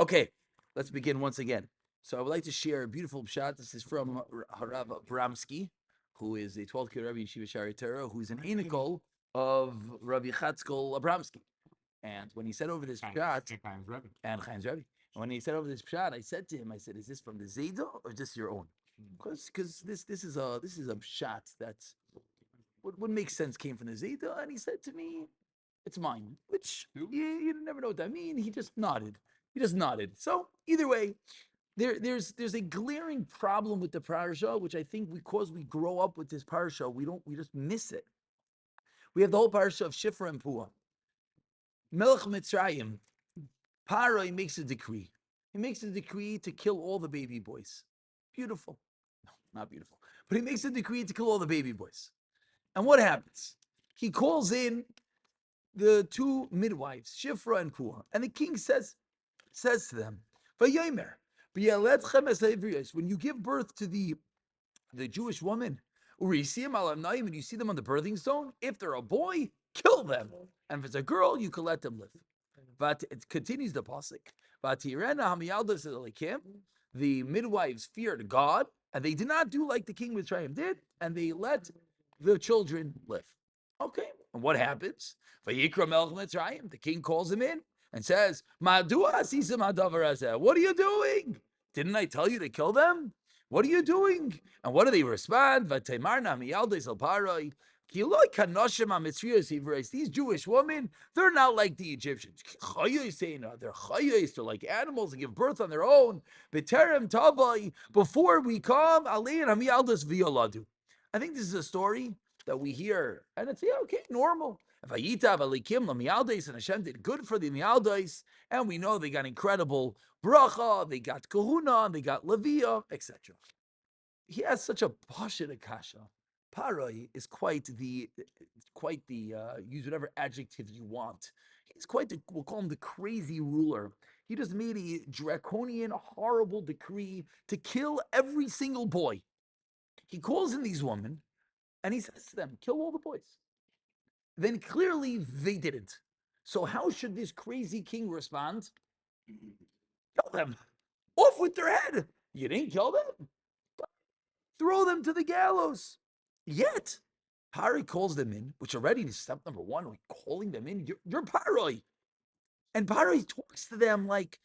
Okay, let's begin once again. So I would like to share a beautiful shot. This is from Harav Abramsky, who is a 12th grade Rabbi Yeshiva Shari Torah, who's an Einikol of Rabbi Chatzkel Abramsky. And when he said over this shot, and Chaim's Rebbe, and when he said over this shot, I said to him, I said, "Is this from the Zayda or just your own?" Because this is a shot that's what makes sense came from the Zayda, and he said to me, "It's mine," which you never know what that means. He just nodded. So either way, there's a glaring problem with the parasha, which I think because we grow up with this parasha, we just miss it. We have the whole parasha of Shifra and Puah. Melech Mitzrayim, Paro, he makes a decree. He makes a decree to kill all the baby boys. Beautiful. No, not beautiful. But he makes a decree to kill all the baby boys. And what happens? He calls in the two midwives, Shifra and Puah. And the king says to them, Vayomer, when you give birth to the Jewish woman, and you see them on the birthing stone, if they're a boy, kill them. And if it's a girl, you can let them live. But it continues the pasuk. The midwives feared God, and they did not do like the king of Mitzrayim did, and they let the children live. Okay, and what happens? The king calls him in and says, what are you doing? Didn't I tell you to kill them? What are you doing? And what do they respond? These Jewish women, they're not like the Egyptians. They're chayos, they're like animals that give birth on their own. Before we come, I think this is a story that we hear, and it's okay, normal. And Hashem did good for the Mialdais, and we know they got incredible bracha, they got kahuna, they got levia, etc. He has such a pashut akasha. Paroi is quite the use whatever adjective you want. He's we'll call him the crazy ruler. He just made a draconian, horrible decree to kill every single boy. He calls in these women, and he says to them, kill all the boys. Then clearly they didn't. So how should this crazy king respond? Kill them. Off with their head. You didn't kill them? Throw them to the gallows. Yet, Pari calls them in, which already is step number one. We're calling them in. You're Pari. And Pari talks to them like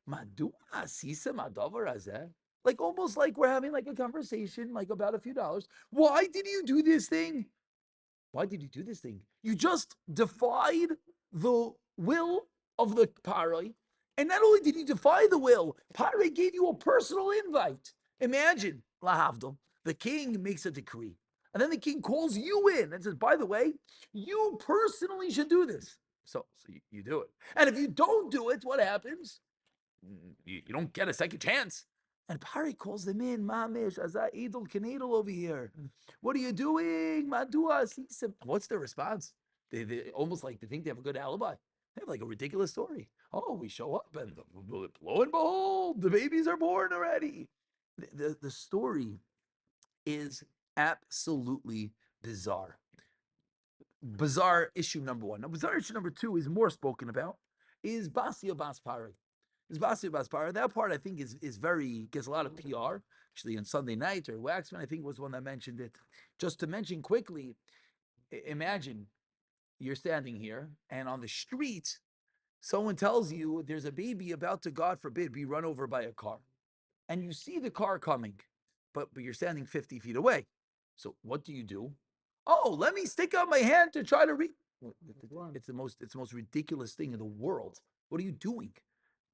Madu asisa madavar azeh. Like almost like we're having like a conversation, like about a few dollars. Why did you do this thing? Why did you do this thing? You just defied the will of the Pari. And not only did you defy the will, Pari gave you a personal invite. Imagine, lahavdil, the king makes a decree. And then the king calls you in and says, by the way, you personally should do this. So you do it. And if you don't do it, what happens? You don't get a second chance. And Pari calls them in, Mamish, Azah Edel Kanedel over here. What are you doing? Madua Sisem. What's their response? They almost like they think they have a good alibi. They have like a ridiculous story. Oh, we show up and lo and behold, the babies are born already. The story is absolutely bizarre. Bizarre issue number one. Now, bizarre issue number two is more spoken about, is Basya Bas Pari. Is Basya Bas Pari. That part I think is very, gets a lot of PR. Actually, on Sunday night, or Waxman, I think was one that mentioned it. Just to mention quickly, imagine you're standing here and on the street, someone tells you there's a baby about to, God forbid, be run over by a car. And you see the car coming, but you're standing 50 feet away. So what do? Oh, let me stick out my hand to try to read. It's the most ridiculous thing in the world. What are you doing?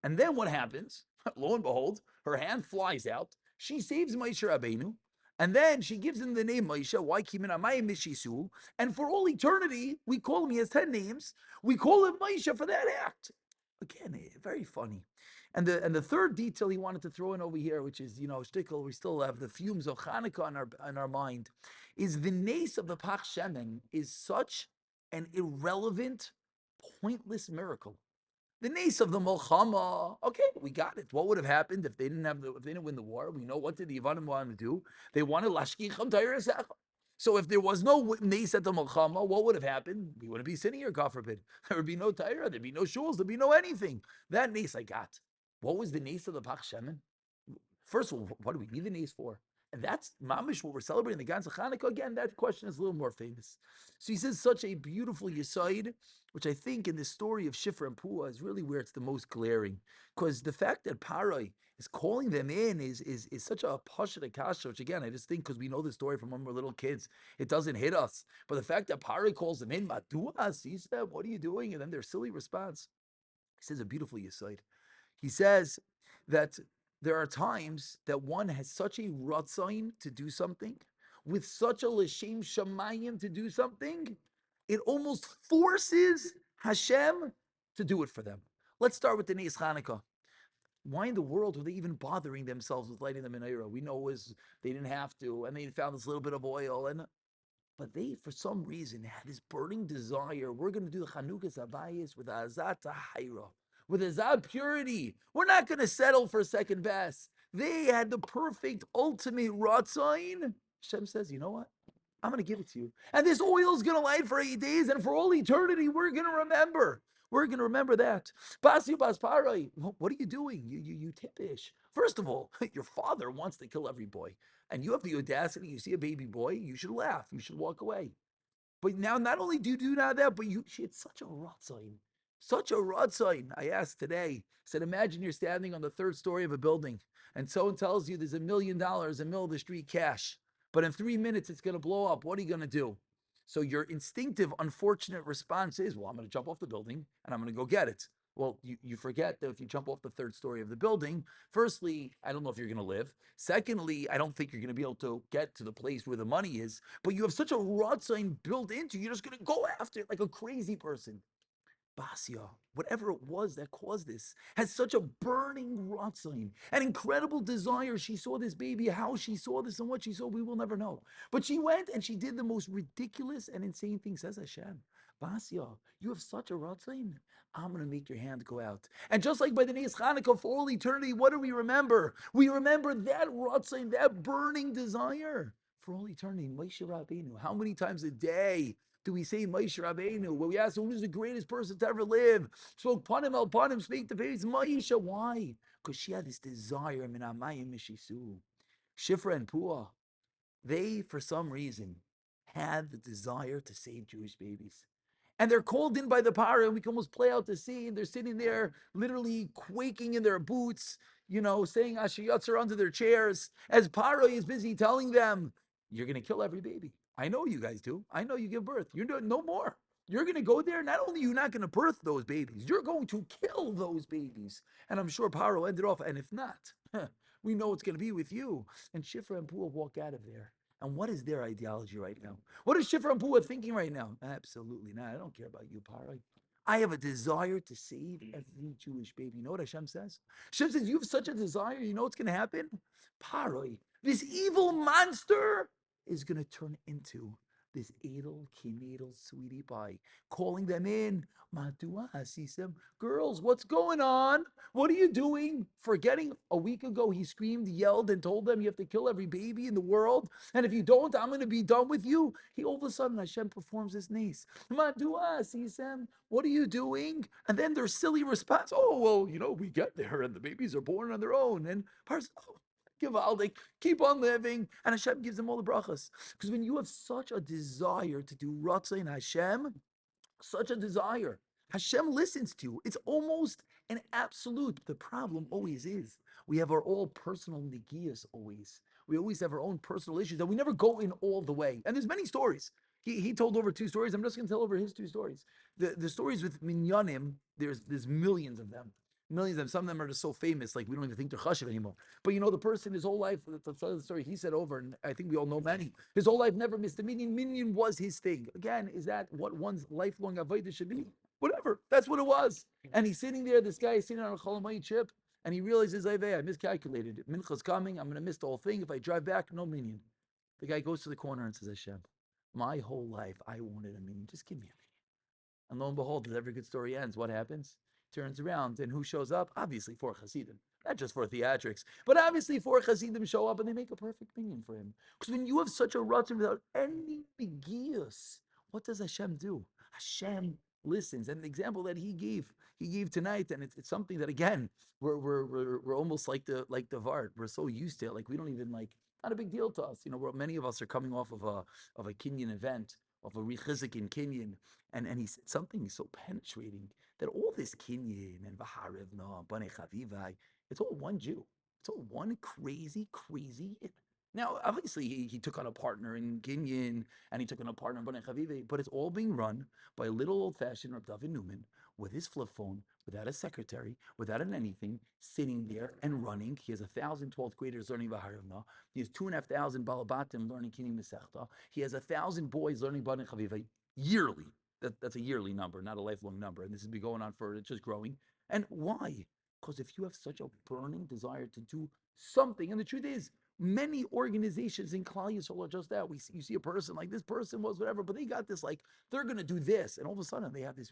And then what happens? Lo and behold, her hand flies out. She saves Moshe Rabbeinu, and then she gives him the name Moshe. Why Kiminamayim Mishisul? And for all eternity, we call him. He has 10 names. We call him Moshe for that act. Again, very funny. And the third detail he wanted to throw in over here, which is, shtickle, we still have the fumes of Hanukkah on our mind, is the nace of the Pach Shemen is such an irrelevant, pointless miracle. The nace of the Milchama, okay, we got it. What would have happened if they didn't win the war? We know what did the Yavanim want to do. They wanted Lashkicham Tayresecha. So if there was no nace at the Milchama, what would have happened? We wouldn't be sitting here, God forbid. There would be no Torah, there'd be no shuls, there'd be no anything. That nace I got. What was the nace of the Pach Shemen? First of all, what do we need the nace for? And that's mamish what we're celebrating the Ganze Chanukah. Again, that question is a little more famous. So he says such a beautiful yisoid, which I think in the story of Shifra and Puah is really where it's the most glaring. Because the fact that Parai is calling them in is such a pasha kasha, which again, I just think because we know the story from when we're little kids, it doesn't hit us. But the fact that Parai calls them in, Maduas, he said, what are you doing? And then their silly response. He says a beautiful yisoid. He says that there are times that one has such a ratzain to do something, with such a l'shem shamayim to do something, it almost forces Hashem to do it for them. Let's start with the Neis Chanukah. Why in the world were they even bothering themselves with lighting the menorah? We know it was they didn't have to, and they found this little bit of oil, but they, for some reason, had this burning desire. We're going to do the Chanukah Zabayis with Azat Tahira, with Azat purity. We're not going to settle for second best. They had the perfect, ultimate Ratzain. Hashem says, you know what? I'm going to give it to you. And this oil is going to light for 8 days, and for all eternity, we're going to remember. We're going to remember that. Basya Basparai, what are you doing? You tippish. First of all, your father wants to kill every boy. And you have the audacity, you see a baby boy, you should laugh. You should walk away. But now, not only do you do that, but she had such a rotzain. Such a rotzain. I asked today, I said, imagine you're standing on the third story of a building and someone tells you there's $1 million in the middle of the street cash, but in 3 minutes it's going to blow up. What are you going to do? So your instinctive, unfortunate response is, well, I'm going to jump off the building and I'm going to go get it. Well, you forget that if you jump off the third story of the building, firstly, I don't know if you're going to live. Secondly, I don't think you're going to be able to get to the place where the money is. But you have such a rotzain built into you, you're just going to go after it like a crazy person. Basya, whatever it was that caused this, has such a burning rotzain, an incredible desire. She saw this baby, how she saw this and what she saw, we will never know. But she went and she did the most ridiculous and insane thing, says Hashem. Basya, you have such a rotzain. I'm going to make your hand go out. And just like by the Neis Chanukah for all eternity, what do we remember? We remember that rotzain, that burning desire for all eternity. Moshe Rabbeinu, how many times a day do we say Moshe Rabbeinu? When we ask who's the greatest person to ever live, spoke panim el panim, speak the face. Moshe, why? Because she had this desire. Minamayim mishisu. Shifra and Puah, they for some reason had the desire to save Jewish babies. And they're called in by the power, and we can almost play out the scene. They're sitting there, literally quaking in their boots, saying Asher Yatzer under their chairs, as Paro is busy telling them, you're going to kill every baby. I know you guys do. I know you give birth. You're doing no more. You're going to go there. Not only are you not going to birth those babies, you're going to kill those babies. And I'm sure Paro ended off, and if not, we know it's going to be with you. And Shifra and Puah walk out of there. And what is their ideology right now? What is Shifra and Puah thinking right now? Absolutely not. I don't care about you, Parai. I have a desire to save every Jewish baby. You know what Hashem says? Hashem says, you have such a desire. You know what's going to happen? Parai, this evil monster is going to turn into this edel, kinedel, sweetie pie, calling them in. Madua asisem, girls, what's going on? What are you doing? Forgetting a week ago, he screamed, yelled, and told them you have to kill every baby in the world. And if you don't, I'm going to be done with you. All of a sudden, Hashem performs his nace. Madua asisem, what are you doing? And then their silly response, oh, well, we get there and the babies are born on their own. And Par's, Givaldik, keep on living, and Hashem gives them all the brachas. Because when you have such a desire to do Ratzah in Hashem, such a desire, Hashem listens to you. It's almost an absolute. The problem always is we have our all personal negias always. We always have our own personal issues that we never go in all the way. And there's many stories. He told over 2 stories. I'm just going to tell over his 2 stories. The stories with minyanim, there's millions of them. Millions of them. Some of them are just so famous, like we don't even think they're chashiv anymore. But the person, his whole life, the story he said over, and I think we all know many, his whole life never missed a minyan. Minyan was his thing. Again, is that what one's lifelong avodah should be? Whatever. That's what it was. And he's sitting there, this guy is sitting on a cholamayit chip, and he realizes, I miscalculated. Mincha's coming, I'm going to miss the whole thing. If I drive back, no minyan. The guy goes to the corner and says, Hashem, my whole life I wanted a minyan. Just give me a minyan. And lo and behold, as every good story ends, what happens? Turns around, and who shows up? Obviously 4 Hasidim. Not just for theatrics, but obviously 4 Hasidim show up and they make a perfect minyan for him. Because when you have such a ratzon without any begias, what does Hashem do? Hashem listens. And the example that he gave, he gave tonight, and it's something that again we're almost like the Vart. We're so used to it, like we don't even like. Not a big deal to us, many of us are coming off of a Kenyan event, of a Rechizik in Kenyan, and he said something so penetrating that all this Kenyan and Vaharivna, Bane Chavivai, it's all one Jew. It's all one crazy, crazy. Now, obviously, he took on a partner in Kenyan and he took on a partner in Bane Chavive, but it's all being run by a little old-fashioned Reb David Neuman with his flip phone, without a secretary, without an anything, sitting there and running. He has 1,000 12th graders learning Vaharivna. He has 2,500 Balabatim learning Kenyan Masechta. He has 1,000 boys learning Bane Chavive yearly. That's a yearly number, not a lifelong number. And this has been going on for, it's just growing. And why? Because if you have such a burning desire to do something, and the truth is, many organizations in Klal Yisrael are just that. You see a person like this person was whatever, but they got this like they're going to do this, and all of a sudden they have this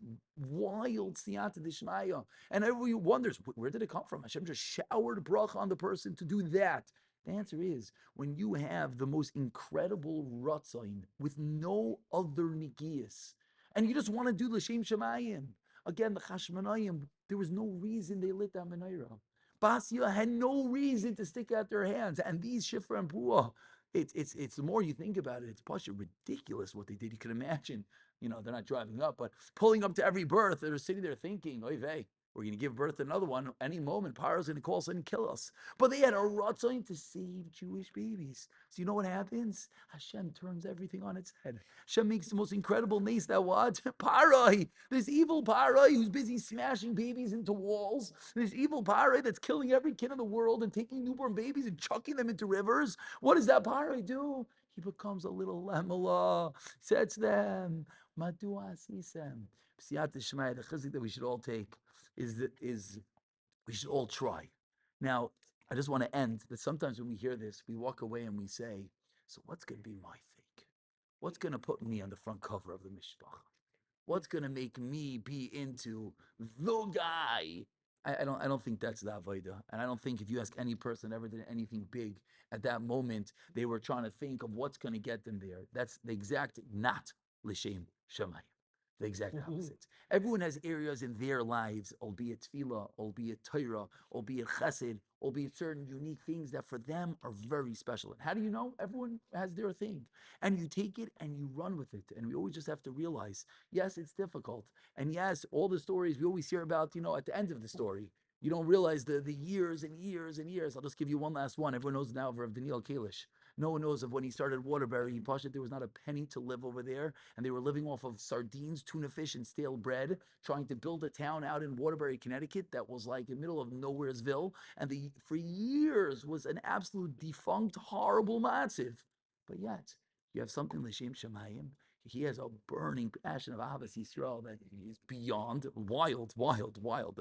wild siyata d'shmaya, and everybody wonders where did it come from? Hashem just showered bracha on the person to do that. The answer is when you have the most incredible ratzain with no other nigiyas, and you just want to do l'shem shemayim. Again, the Chashmonayim, there was no reason they lit that menorah. Basya had no reason to stick out their hands, and these Shifra and Puah, it's the more you think about it, it's partially ridiculous what they did. You can imagine, they're not driving up, but pulling up to every birth, they're sitting there thinking, oy vey, we're going to give birth to another one any moment. Paro's going to call us and kill us. But they had a ratzon to save Jewish babies. So you know what happens? Hashem turns everything on its head. Hashem makes the most incredible nace that what? Parai, this evil Parai who's busy smashing babies into walls. This evil Parai that's killing every kid in the world and taking newborn babies and chucking them into rivers. What does that Parai do? He becomes a little lamala, sets them. Madua sisem. Siyat Shmai, the chizik that we should all take is we should all try. Now, I just want to end that sometimes when we hear this, we walk away and we say, so what's going to be my thing? What's going to put me on the front cover of the Mishpach? What's going to make me be into the guy? I don't think that's the avodah, and I don't think if you ask any person that ever did anything big at that moment, they were trying to think of what's going to get them there. That's the exact not l'shem shamayim. The exact opposite. Everyone has areas in their lives, albeit tefillah, albeit Torah, albeit chesed, albeit certain unique things that for them are very special. And how do you know? Everyone has their thing. And you take it and you run with it. And we always just have to realize, yes, it's difficult. And yes, all the stories we always hear about, at the end of the story, you don't realize the years and years and years. I'll just give you one last one. Everyone knows now of Daniel Kalish. No one knows of when he started Waterbury. He pushed it. There was not a penny to live over there. And they were living off of sardines, tuna fish, and stale bread, trying to build a town out in Waterbury, Connecticut that was like in the middle of nowheresville. And for years was an absolute defunct, horrible matziv. But yet, you have something L'Shem Shemayim. He has a burning passion of Ahavas Yisrael that is beyond wild,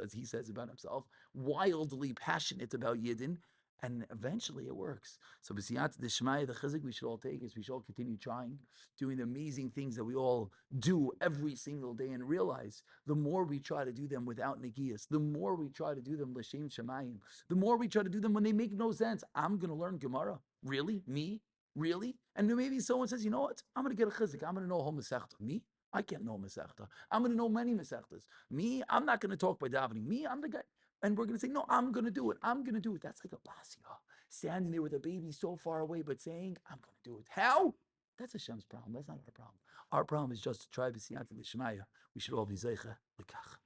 as he says about himself, wildly passionate about Yidden. And eventually it works. So b'siyat d'shmaya, the chizik we should all take is we should all continue trying, doing the amazing things that we all do every single day, and realize the more we try to do them without negiyas, the more we try to do them l'shem shemayim, the more we try to do them when they make no sense. I'm going to learn Gemara. Really? Me? Really? And then maybe someone says, you know what? I'm going to get a chizik. I'm going to know a whole Masechta. Me? I can't know Masechta. I'm going to know many Masechtas. Me? I'm not going to talk by davening. Me? I'm the guy. And we're going to say, no, I'm going to do it. I'm going to do it. That's like a Basya, standing there with a baby so far away, but saying, I'm going to do it. How? That's Hashem's problem. That's not our problem. Our problem is just to try B'siyata L'Shmaya. We should all be Zeicha L'Kach.